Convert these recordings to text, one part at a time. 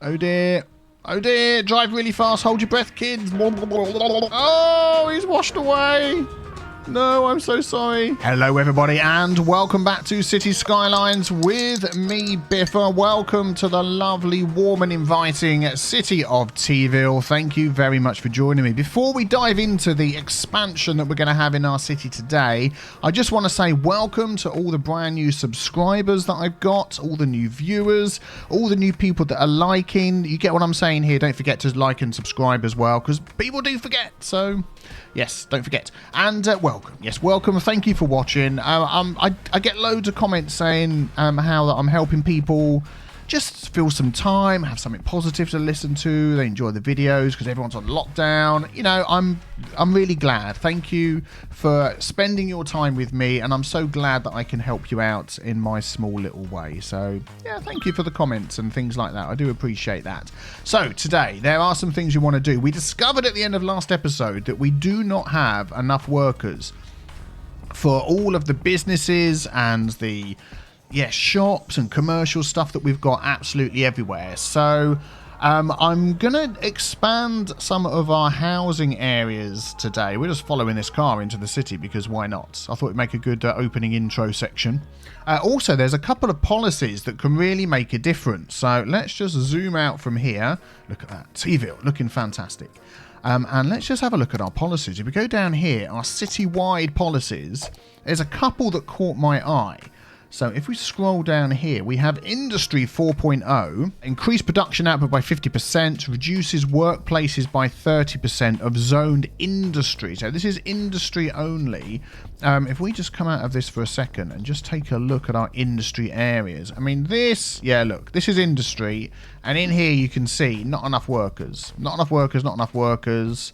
Oh dear. Oh dear. Drive really fast. Hold your breath, kids. Oh, he's washed away. No, I'm so sorry. Hello, everybody, and welcome back to Cities Skylines with me, Biffa. Welcome to the lovely, warm and inviting city of TeaVille. Thank you very much for joining me. Before we dive into the expansion that we're going to have in our city today, I just want to say welcome to all the brand new subscribers that I've got, all the new viewers, all the new people that are liking. You get what I'm saying here. Don't forget to like and subscribe as well, because people do forget. So yes, don't forget. And welcome. Yes, welcome. Thank you for watching. I get loads of comments saying how that I'm helping people just fill some time, have something positive to listen to. They enjoy the videos because everyone's on lockdown. You know, I'm really glad. Thank you for spending your time with me, and I'm so glad that I can help you out in my small little way. So yeah, thank you for the comments and things like that. I do appreciate that. So today there are some things you want to do. We discovered at the end of last episode that we do not have enough workers for all of the businesses and the shops and commercial stuff that we've got absolutely everywhere. So I'm gonna expand some of our housing areas today. We're just following this car into the city because why not? I thought it'd make a good opening intro section. Also, there's a couple of policies that can really make a difference. So let's just zoom out from here. Look at that, TeaVille looking fantastic. And let's just have a look at our policies. If we go down here, our city-wide policies, there's a couple that caught my eye. So if we scroll down here, we have Industry 4.0, increase production output by 50%, reduces workplaces by 30% of zoned industry. So this is industry only. If we just come out of this for a second and just take a look at our industry areas. I mean, this, yeah, look, this is industry. And in here you can see not enough workers. Not enough workers, not enough workers.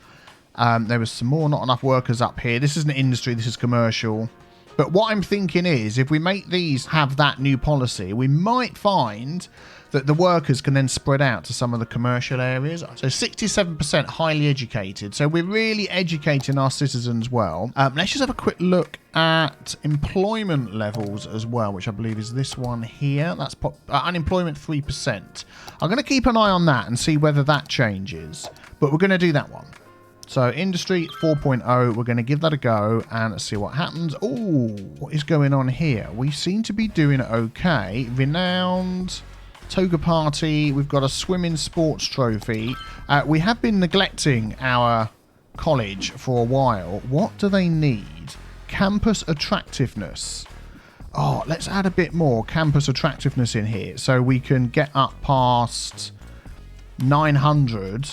There was some more not enough workers up here. This isn't industry, this is commercial. But what I'm thinking is, if we make these have that new policy, we might find that the workers can then spread out to some of the commercial areas. So 67% highly educated. So we're really educating our citizens well. Let's just have a quick look at employment levels as well, which I believe is this one here. That's unemployment 3%. I'm going to keep an eye on that and see whether that changes. But we're going to do that one. So Industry 4.0, we're going to give that a go and see what happens. Oh, what is going on here? We seem to be doing okay. Renowned Toga Party. We've got a swimming sports trophy. We have been neglecting our college for a while. What do they need? Campus attractiveness. Oh, let's add a bit more campus attractiveness in here so we can get up past 900.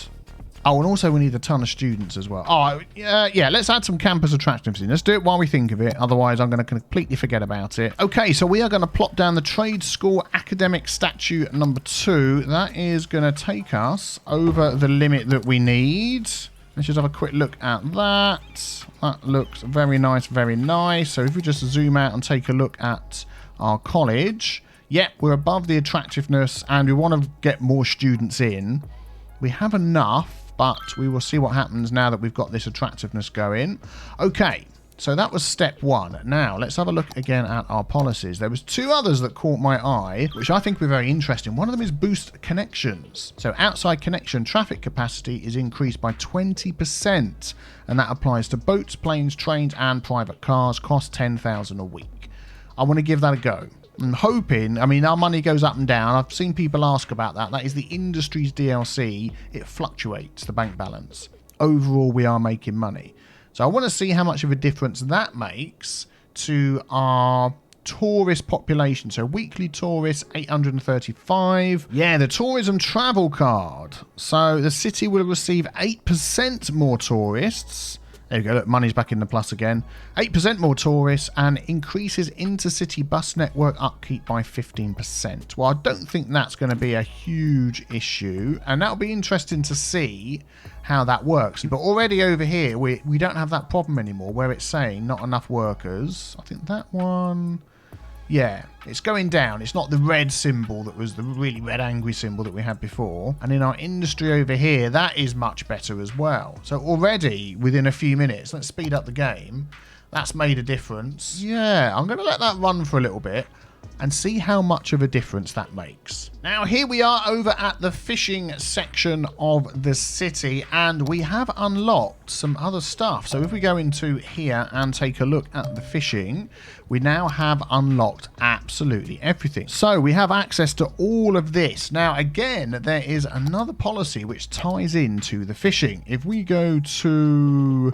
Oh, and also we need a ton of students as well. Oh, yeah, let's add some campus attractiveness in. Let's do it while we think of it. Otherwise, I'm going to completely forget about it. Okay, so we are going to plop down the trade school academic statue number 2. That is going to take us over the limit that we need. Let's just have a quick look at that. That looks very nice, very nice. So if we just zoom out and take a look at our college. Yep, we're above the attractiveness and we want to get more students in. We have enough. But we will see what happens now that we've got this attractiveness going. Okay, so that was step 1. Now, let's have a look again at our policies. There was 2 others that caught my eye, which I think were very interesting. One of them is boost connections. So outside connection traffic capacity is increased by 20%. And that applies to boats, planes, trains, and private cars. Cost $10,000 a week. I want to give that a go. I'm hoping, I mean, our money goes up and down. I've seen people ask about that. That is the industry's DLC. It fluctuates, the bank balance. Overall, we are making money. So I want to see how much of a difference that makes to our tourist population. So weekly tourists, 835. Yeah, the tourism travel card. So the city will receive 8% more tourists. There you go, look, money's back in the plus again. 8% more tourists and increases intercity bus network upkeep by 15%. Well, I don't think that's going to be a huge issue. And that'll be interesting to see how that works. But already over here, we don't have that problem anymore where it's saying not enough workers. I think that one... Yeah, it's going down. It's not the red symbol that was the really red angry symbol that we had before. And in our industry over here, that is much better as well. So already within a few minutes, let's speed up the game. That's made a difference. Yeah, I'm going to let that run for a little bit. and see how much of a difference that makes. Now, here we are over at the fishing section of the city, and we have unlocked some other stuff. So if we go into here and take a look at the fishing, we now have unlocked absolutely everything. So we have access to all of this. Now, again, there is another policy which ties into the fishing. If we go to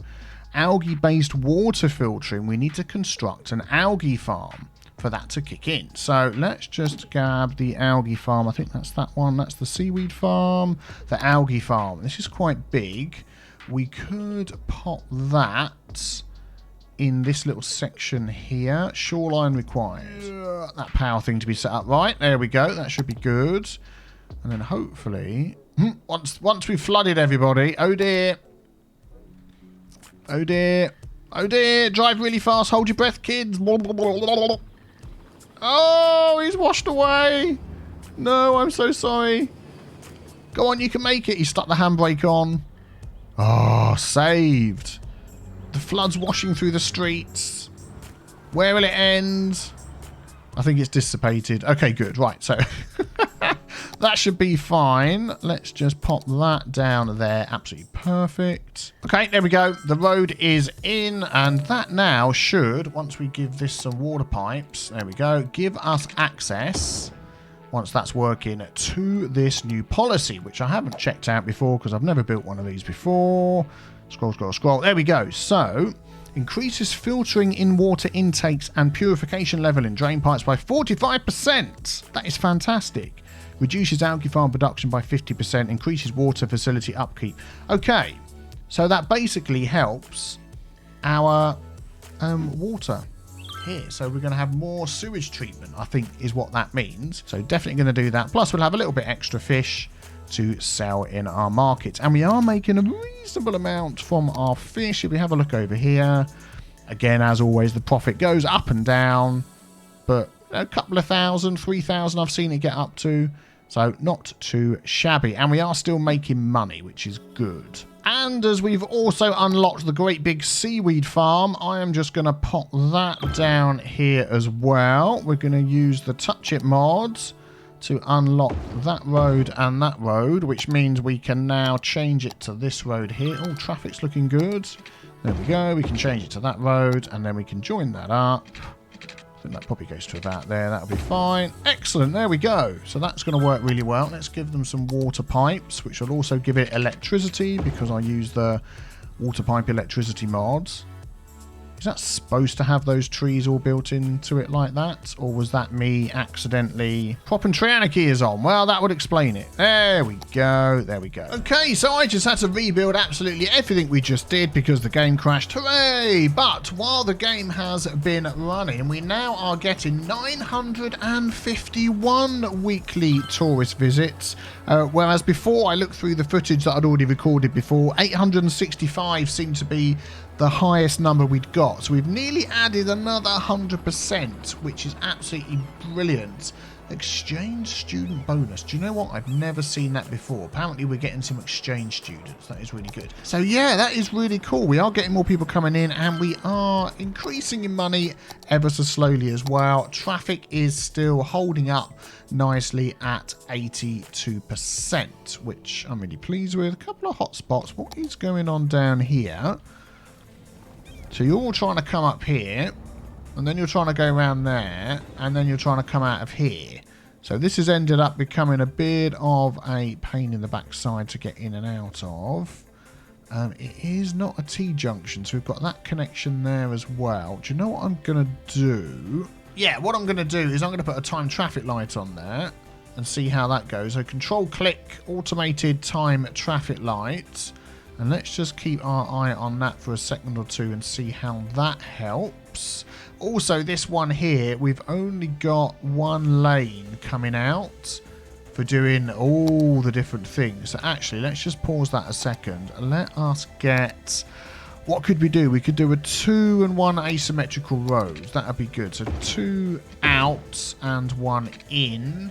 algae-based water filtering, we need to construct an algae farm for that to kick in. So let's just grab the algae farm. I think that's that one. That's the seaweed farm, the algae farm. This is quite big. We could pop that in this little section here. Shoreline required. That power thing to be set up right. There we go. That should be good. And then hopefully, once we've flooded everybody, oh dear. Oh dear. Oh dear. Drive really fast. Hold your breath, kids. Oh, he's washed away. No, I'm so sorry. Go on, you can make it. He stuck the handbrake on. Oh, saved. The flood's washing through the streets. Where will it end? I think it's dissipated. Okay, good. Right, so that should be fine. Let's just pop that down there. Absolutely perfect. Okay, there we go. The road is in, and that now should, once we give this some water pipes, there we go, give us access, once that's working, to this new policy, which I haven't checked out before because I've never built one of these before. Scroll, scroll, scroll. There we go. So, increases filtering in water intakes and purification level in drain pipes by 45%. That is fantastic. Reduces algae farm production by 50%. Increases water facility upkeep. Okay, so that basically helps our water here. So we're going to have more sewage treatment, I think is what that means. So definitely going to do that. Plus we'll have a little bit extra fish to sell in our market, and we are making a reasonable amount from our fish. If we have a look over here, again, as always, the profit goes up and down, but a couple of thousand, 3,000 I've seen it get up to, so not too shabby. And we are still making money, which is good. And as we've also unlocked the great big seaweed farm, I am just going to pop that down here as well. We're going to use the touch it mods to unlock that road and that road, which means we can now change it to this road here. Oh, traffic's looking good. There we go. We can change it to that road, and then we can join that up. I think that probably goes to about there. That'll be fine. Excellent. There we go. So that's going to work really well. Let's give them some water pipes, which will also give it electricity because I use the water pipe electricity mods. Is that supposed to have those trees all built into it like that? Or was that me accidentally propping Triana gears on? Well, that would explain it. There we go. There we go. Okay, so I just had to rebuild absolutely everything we just did because the game crashed. Hooray! But while the game has been running, we now are getting 951 weekly tourist visits. Whereas before I looked through the footage that I'd already recorded before, 865 seemed to be the highest number we'd got. So we've nearly added another 100%, which is absolutely brilliant. Exchange student bonus. Do you know what? I've never seen that before. Apparently we're getting some exchange students. That is really good. So yeah, that is really cool. We are getting more people coming in, and we are increasing in money ever so slowly as well. Traffic is still holding up nicely at 82%, which I'm really pleased with. A couple of hotspots. What is going on down here? So you're all trying to come up here, and then you're trying to go around there, and then you're trying to come out of here. So this has ended up becoming a bit of a pain in the backside to get in and out of. It is not a T-junction, so we've got that connection there as well. Do you know what I'm going to do? Yeah, what I'm going to do is I'm going to put a time traffic light on there and see how that goes. So control-click, automated time traffic light. And let's just keep our eye on that for a second or two and see how that helps. Also, this one here, we've only got one lane coming out for doing all the different things. So actually, let's just pause that a second. Let us get... What could we do? We could do a 2 and 1 asymmetrical rows. That would be good. So 2 out and 1 in.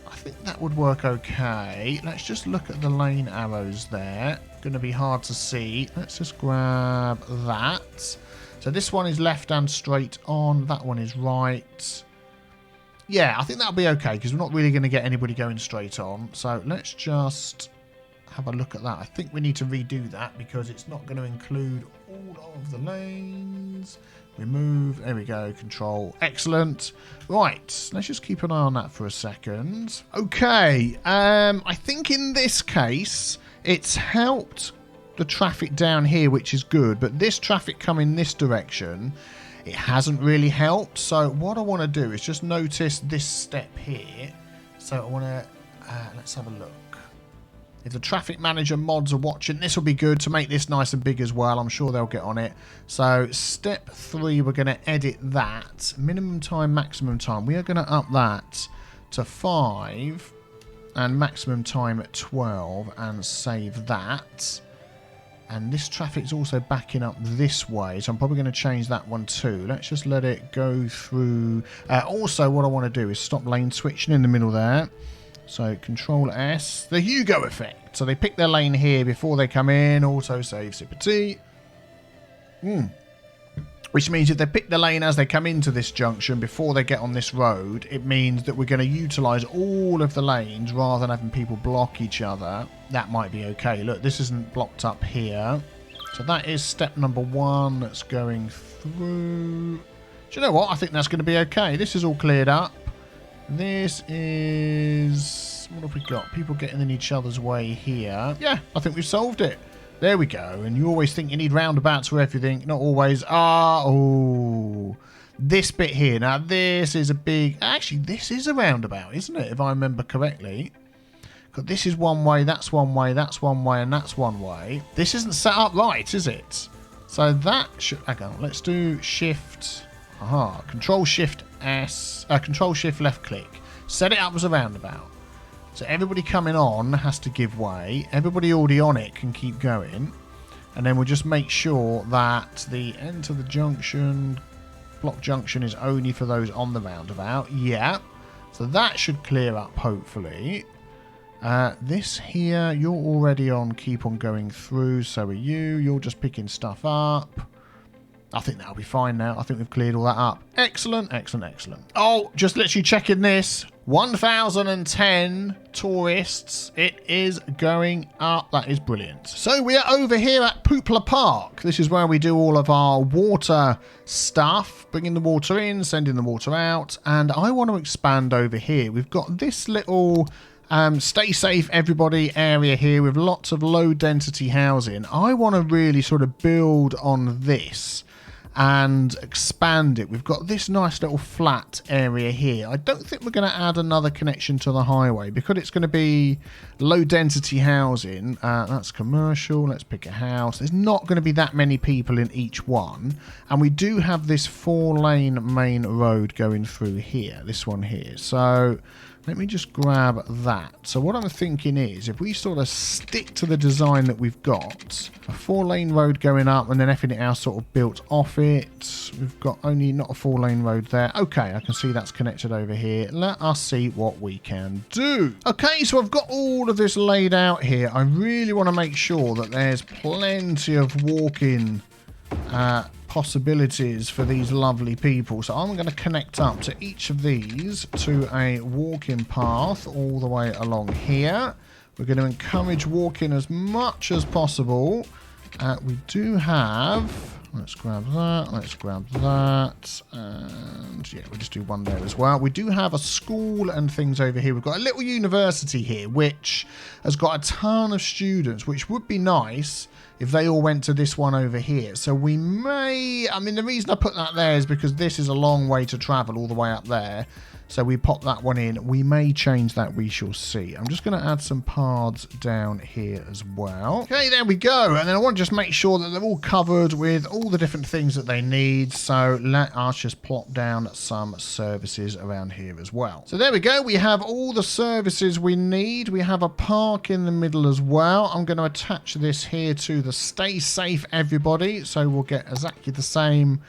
I think that would work okay. Let's just look at the lane arrows there. Going to be hard to see. Let's just grab that. So this one is left and straight on. That one is right. Yeah, I think that'll be okay because we're not really going to get anybody going straight on. So let's just have a look at that. I think we need to redo that because it's not going to include all of the lanes. Remove. There we go. Control. Excellent. Right. Let's just keep an eye on that for a second. Okay. I think in this case, it's helped the traffic down here, which is good. But this traffic coming this direction, it hasn't really helped. So what I want to do is just notice this step here. So I want to, let's have a look. If the traffic manager mods are watching, this will be good to make this nice and big as well. I'm sure they'll get on it. So step 3, we're going to edit that. Minimum time, maximum time. We are going to up that to 5 and maximum time at 12 and save that. And this traffic's also backing up this way, so I'm probably going to change that one too. Let's just let it go through. Also, what I want to do is stop lane switching in the middle there. So Control S, the Hugo effect. So they pick their lane here before they come in. Auto save, sip of tea. Which means if they pick the lane as they come into this junction before they get on this road, it means that we're going to utilise all of the lanes rather than having people block each other. That might be okay. Look, this isn't blocked up here. So that is step number 1 that's going through. Do you know what? I think that's going to be okay. This is all cleared up. This is... what have we got? People getting in each other's way here. Yeah, I think we've solved it. There we go. And you always think you need roundabouts for everything. Not always. Oh. This bit here. Now, this is a big... actually, this is a roundabout, isn't it? If I remember correctly. Because this is one way, that's one way, that's one way, and that's one way. This isn't set up right, is it? So that should... hang on. Let's do Shift... aha. Control Shift S... Control Shift left click. Set it up as a roundabout. So everybody coming on has to give way. Everybody already on it can keep going. And then we'll just make sure that the enter the junction, block junction is only for those on the roundabout. Yeah. So that should clear up, hopefully. This here, you're already on keep on going through. So are you. You're just picking stuff up. I think that'll be fine now. I think we've cleared all that up. Excellent, excellent, excellent. Oh, just literally checking this. 1,010 tourists. It is going up. That is brilliant. So we are over here at Poopla Park. This is where we do all of our water stuff. Bringing the water in, sending the water out. And I want to expand over here. We've got this little... stay safe everybody area here with lots of low density housing. I want to really sort of build on this and expand it. We've got this nice little flat area here. I don't think we're going to add another connection to the highway because it's going to be low density housing. That's commercial. Let's pick a house. There's not going to be that many people in each one. And we do have this 4-lane main road going through here. This one here. So... let me just grab that. So what I'm thinking is, if we sort of stick to the design that we've got, a 4-lane road going up and then everything else sort of built off it. We've got only not a 4-lane road there. Okay, I can see that's connected over here. Let us see what we can do. Okay, so I've got all of this laid out here. I really want to make sure that there's plenty of walking possibilities for these lovely people. So I'm going to connect up to each of these to a walking path all the way along here. We're going to encourage walking as much as possible. We do have... let's grab that. Let's grab that. And yeah, we'll just do one there as well. We do have a school and things over here. We've got a little university here, which has got a ton of students, which would be nice if they all went to this one over here. So we may... I mean, the reason I put that there is because this is a long way to travel all the way up there. So we pop that one in. We may change that. We shall see. I'm just going to add some paths down here as well. Okay, there we go. And then I want to just make sure that they're all covered with all the different things that they need. So let us just plop down some services around here as well. So there we go. We have all the services we need. We have a park in the middle as well. I'm going to attach this here to the stay safe everybody. So we'll get exactly the same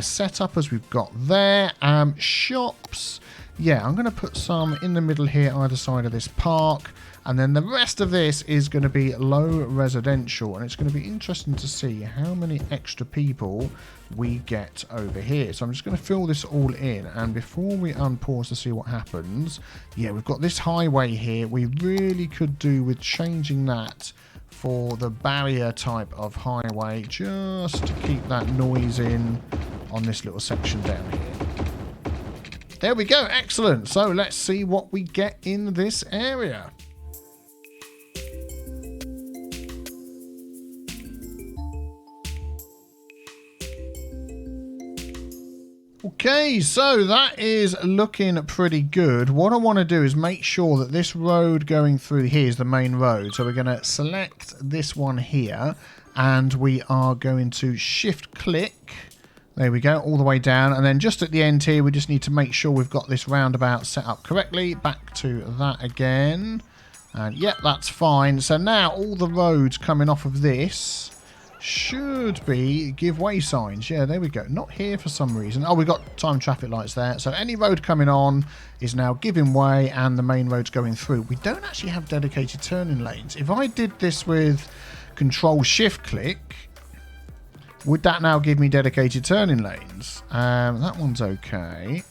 setup as we've got there. Shops. Yeah, I'm going to put some in the middle here, either side of this park. And then the rest of this is going to be low residential. And it's going to be interesting to see how many extra people we get over here. So I'm just going to fill this all in. And before we unpause to see what happens, yeah, we've got this highway here. We really could do with changing that for the barrier type of highway, just to keep that noise in on this little section down here. There we go. Excellent. So let's see what we get in this area. Okay, so that is looking pretty good. What I want to do is make sure that this road going through here is the main road. So we're going to select this one here, and we are going to shift click. There we go, all the way down. And then just at the end here, we just need to make sure we've got this roundabout set up correctly. Back to that again. And yep, that's fine. So now all the roads coming off of this should be give way signs. Yeah, there we go. Not here for some reason. Oh, we've got time traffic lights there. So any road coming on is now giving way and the main road's going through. We don't actually have dedicated turning lanes. If I did this with Control Shift click, would that now give me dedicated turning lanes? That one's okay.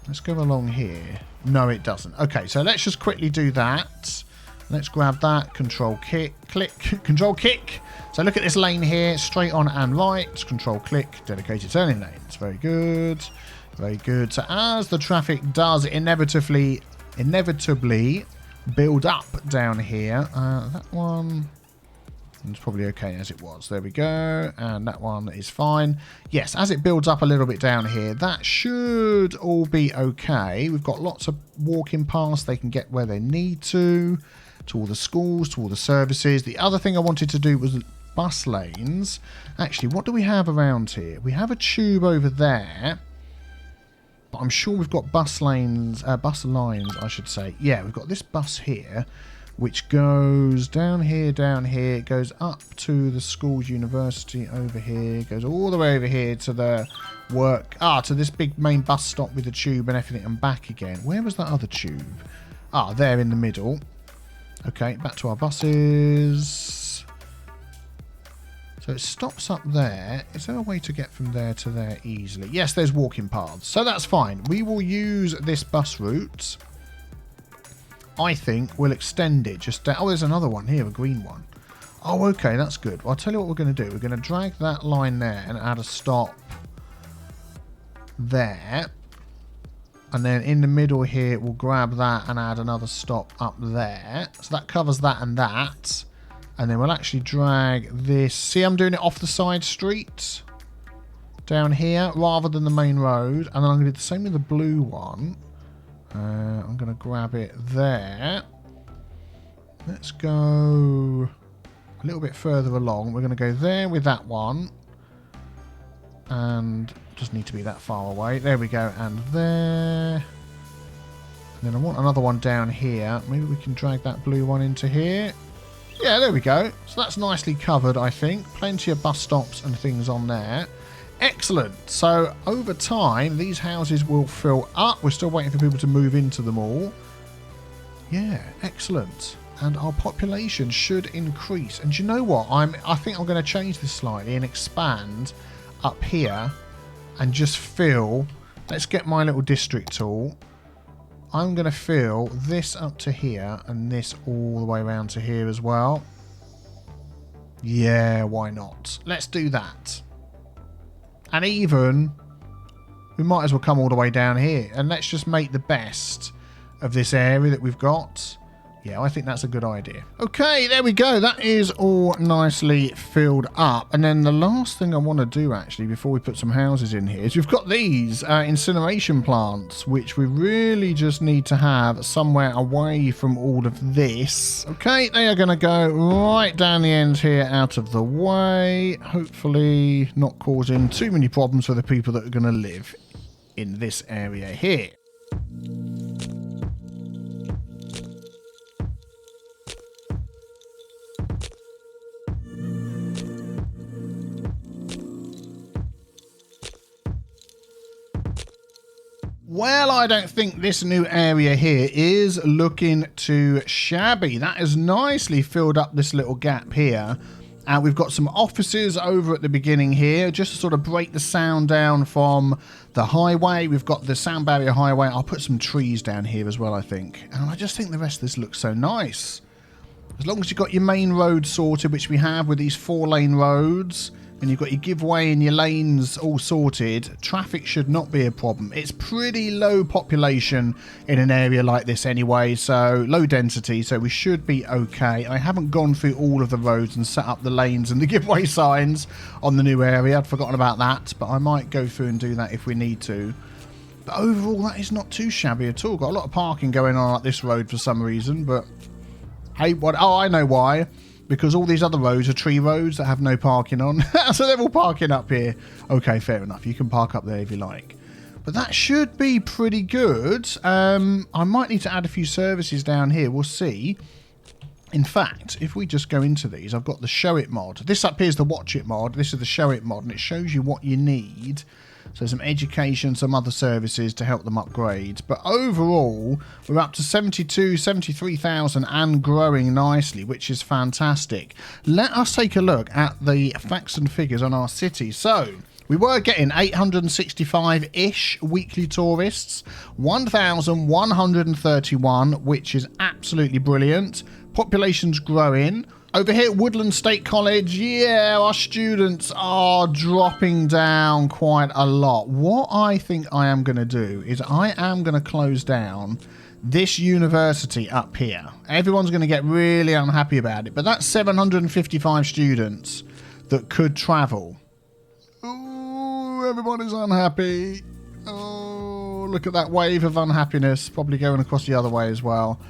Let's go along here. No, it doesn't. Okay, so let's just quickly do that. Let's grab that, control kick, click, control kick. So look at this lane here, straight on and right, control click, dedicated turning lanes. Very good, very good. So as the traffic does inevitably build up down here, that one is probably okay as it was. There we go, and that one is fine. Yes, as it builds up a little bit down here, that should all be okay. We've got lots of walking paths, they can get where they need to all the schools, to all the services. The other thing I wanted to do was bus lanes. Actually, what do we have around here? We have a tube over there, but I'm sure we've got bus lines, I should say. Yeah, we've got this bus here, which goes down here, it goes up to the school's university over here, goes all the way over here to the to this big main bus stop with the tube and everything, and back again. Where was that other tube? There in the middle. Okay, back to our buses. So it stops up there. Is there a way to get from there to there easily? Yes, there's walking paths. So that's fine. We will use this bus route. I think we'll extend it just down. Oh, there's another one here, a green one. Oh, okay, that's good. Well, I'll tell you what we're going to do. We're going to drag that line there and add a stop there. And then in the middle here, we'll grab that and add another stop up there. So that covers that and that. And then we'll actually drag this. See, I'm doing it off the side street down here rather than the main road. And then I'm going to do the same with the blue one. I'm going to grab it there. Let's go a little bit further along. We're going to go there with that one. And doesn't need to be that far away. There we go. And there. And then I want another one down here. Maybe we can drag that blue one into here. Yeah, there we go. So that's nicely covered, I think. Plenty of bus stops and things on there. Excellent. So over time, these houses will fill up. We're still waiting for people to move into them all. Yeah, excellent. And our population should increase. And do you know what? I think I'm going to change this slightly and expand up here and just fill. Let's get my little district tool. I'm going to fill this up to here and this all the way around to here as well. Yeah, why not? Let's do that. And even, we might as well come all the way down here. And let's just make the best of this area that we've got. Yeah, I think that's a good idea. Okay, there we go. That is all nicely filled up. And then the last thing I want to do, actually, before we put some houses in here, is we've got these incineration plants, which we really just need to have somewhere away from all of this. Okay, they are going to go right down the end here, out of the way. Hopefully not causing too many problems for the people that are going to live in this area here. Well, I don't think this new area here is looking too shabby. That has nicely filled up this little gap here. And we've got some offices over at the beginning here, just to sort of break the sound down from the highway. We've got the sound barrier highway. I'll put some trees down here as well, I think. And I just think the rest of this looks so nice. As long as you've got your main road sorted, which we have with these 4-lane roads, and you've got your giveaway and your lanes all sorted, traffic should not be a problem. It's pretty low population in an area like this anyway, so low density, so we should be okay. I haven't gone through all of the roads and set up the lanes and the giveaway signs on the new area. I'd forgotten about that, but I might go through and do that if we need to. But overall, that is not too shabby at all. Got a lot of parking going on at this road for some reason, but hey, what? Oh, I know why. Because all these other roads are tree roads that have no parking on. So they're all parking up here. Okay, fair enough. You can park up there if you like. But that should be pretty good. I might need to add a few services down here. We'll see. In fact, if we just go into these, I've got the Show It mod. This up here is the Watch It mod. This is the Show It mod, and it shows you what you need. So some education, some other services to help them upgrade. But overall, we're up to 73,000 and growing nicely, which is fantastic. Let us take a look at the facts and figures on our city. So we were getting 865-ish weekly tourists, 1,131, which is absolutely brilliant. Population's growing. Over here at Woodland State College, yeah, our students are dropping down quite a lot. What I think I am going to do is I am going to close down this university up here. Everyone's going to get really unhappy about it, but that's 755 students that could travel. Oh, everybody's unhappy. Oh, look at that wave of unhappiness, probably going across the other way as well.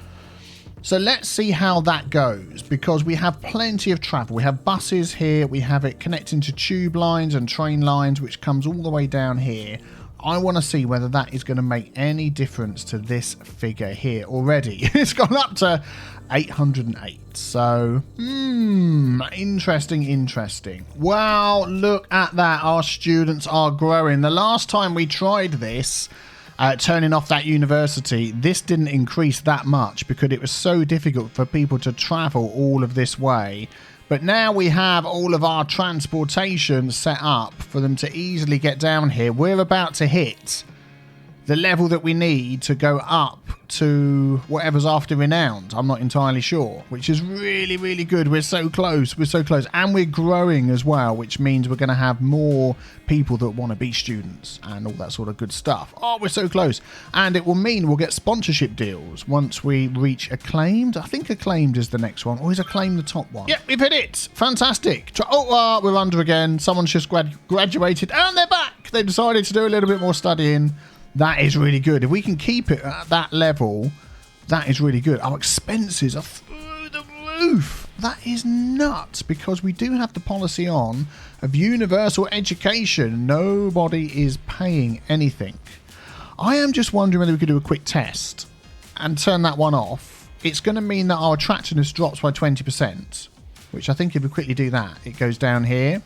So let's see how that goes, because we have plenty of travel. We have buses here, we have it connecting to tube lines and train lines, which comes all the way down here. I want to see whether that is going to make any difference to this figure here already. It's gone up to 808. So, interesting. Wow, look at that. Our students are growing. The last time we tried this, turning off that university, this didn't increase that much because it was so difficult for people to travel all of this way. But now we have all of our transportation set up for them to easily get down here. We're about to hit the level that we need to go up to whatever's after renowned. I'm not entirely sure, which is really, really good. We're so close. We're so close. And we're growing as well, which means we're going to have more people that want to be students and all that sort of good stuff. Oh, we're so close. And it will mean we'll get sponsorship deals once we reach acclaimed. I think acclaimed is the next one. Or is acclaimed the top one? Yep, we've hit it. Fantastic. Oh, we're under again. Someone's just graduated and they're back. They decided to do a little bit more studying. That is really good. If we can keep it at that level, that is really good. Our expenses are through the roof. That is nuts, because we do have the policy on of universal education. Nobody is paying anything. I am just wondering whether we could do a quick test and turn that one off. It's going to mean that our attractiveness drops by 20%, which I think if we quickly do that, it goes down here.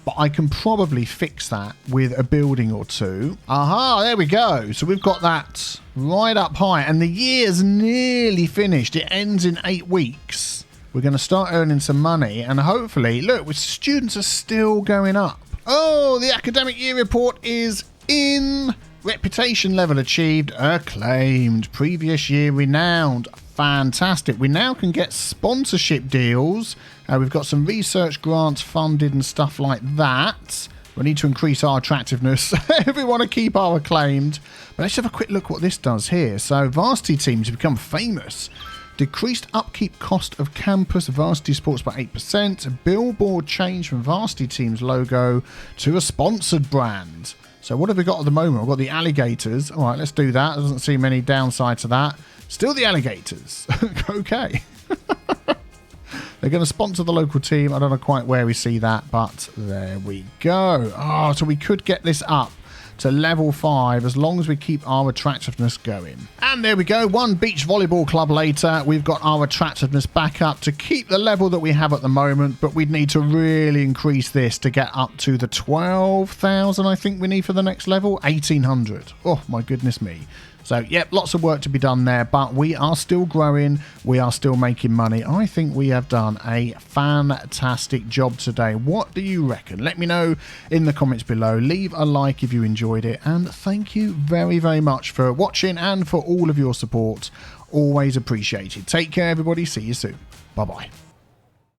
But I can probably fix that with a building or two. Aha, there we go. So we've got that right up high. And the year's nearly finished. It ends in 8 weeks. We're going to start earning some money. And hopefully, look, students are still going up. Oh, the academic year report is in. Reputation level achieved. Acclaimed. Previous year renowned. Fantastic. We now can get sponsorship deals. We've got some research grants funded and stuff like that. We need to increase our attractiveness if we want to keep our acclaimed. But let's have a quick look what this does here. So varsity teams have become famous. Decreased upkeep cost of campus varsity sports by 8%. Billboard change from varsity team's logo to a sponsored brand. So what have we got at the moment? We've got the alligators. All right, let's do that. There doesn't seem any downside to that. Still the alligators. Okay. They're going to sponsor the local team. I don't know quite where we see that, but there we go. Oh, so we could get this up to level 5 as long as we keep our attractiveness going. And there we go, one beach volleyball club later, we've got our attractiveness back up to keep the level that we have at the moment, but we'd need to really increase this to get up to the 12,000 I think we need for the next level, 1,800. Oh my goodness me. So, yep, lots of work to be done there, but we are still growing. We are still making money. I think we have done a fantastic job today. What do you reckon? Let me know in the comments below. Leave a like if you enjoyed it, and thank you very, very much for watching and for all of your support. Always appreciated. Take care, everybody. See you soon. Bye-bye.